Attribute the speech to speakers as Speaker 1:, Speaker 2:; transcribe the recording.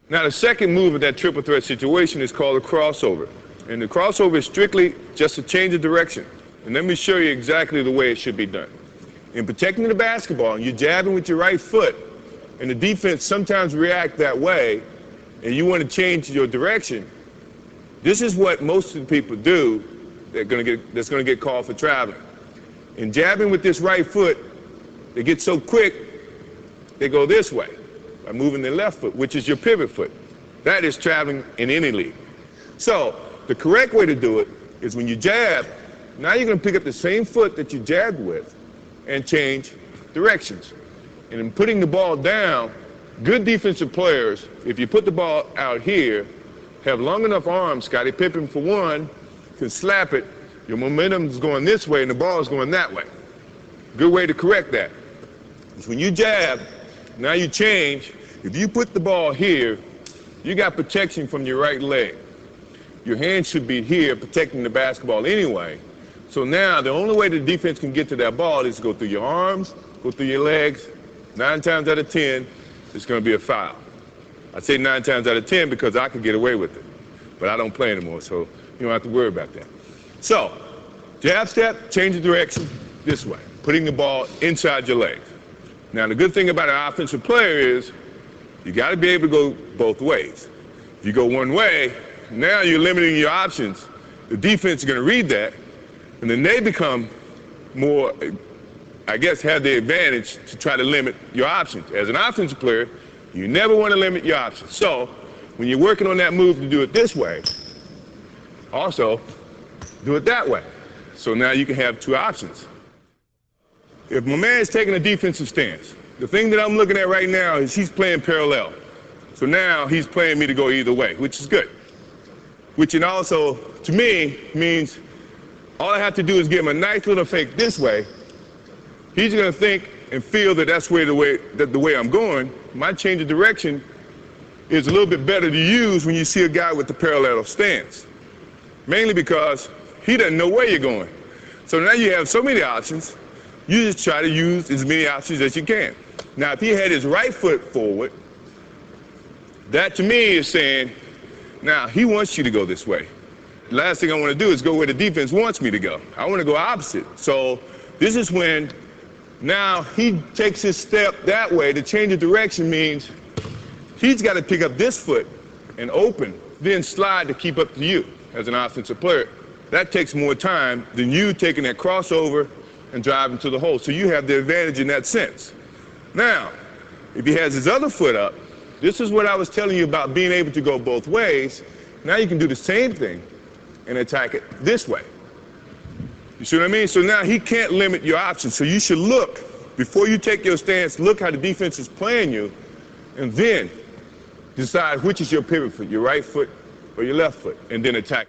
Speaker 1: Now, the second move of that triple threat situation is called a crossover. And the crossover is strictly just a change of direction. And let me show you exactly the way it should be done. In protecting the basketball, you're jabbing with your right foot, and the defense sometimes react that way, and you want to change your direction. This is what most of the people do that's going to get called for traveling. In jabbing with this right foot, they get so quick, they go this way by moving their left foot, which is your pivot foot. That is traveling in any league. So the correct way to do it is when you jab, now you're going to pick up the same foot that you jabbed with and change directions. And in putting the ball down, good defensive players, if you put the ball out here, have long enough arms. Scottie Pippen, for one, can slap it. Your momentum is going this way and the ball is going that way. Good way to correct that is when you jab, now you change. If you put the ball here, you got protection from your right leg. Your hand should be here protecting the basketball anyway. So now the only way the defense can get to that ball is to go through your arms, go through your legs. 9 times out of 10, it's going to be a foul. I say 9 times out of 10 because I could get away with it. But I don't play anymore, so you don't have to worry about that. So, jab step, change the direction this way, putting the ball inside your legs. Now, the good thing about an offensive player is you got to be able to go both ways. If you go one way, now you're limiting your options. The defense is going to read that, and then they become more, I guess, have the advantage to try to limit your options. As an offensive player, you never want to limit your options. So when you're working on that move to do it this way, also do it that way. So now you can have 2 options. If my man is taking a defensive stance, the thing that I'm looking at right now is he's playing parallel. So now he's playing me to go either way, which is good. Which it also, to me, means all I have to do is give him a nice little fake this way. He's going to think and feel that that's the way I'm going. My change of direction is a little bit better to use when you see a guy with the parallel stance. Mainly because he doesn't know where you're going. So now you have so many options, you just try to use as many options as you can. Now, if he had his right foot forward, that to me is saying, now he wants you to go this way. The last thing I want to do is go where the defense wants me to go. I want to go opposite. So this is when now he takes his step that way. The change of direction means he's got to pick up this foot and open, then slide to keep up to you as an offensive player. That takes more time than you taking that crossover and driving to the hole. So you have the advantage in that sense. Now, if he has his other foot up, this is what I was telling you about being able to go both ways. Now you can do the same thing and attack it this way. You see what I mean? So now he can't limit your options. So you should look, before you take your stance, look how the defense is playing you, and then decide which is your pivot foot, your right foot or your left foot, and then attack.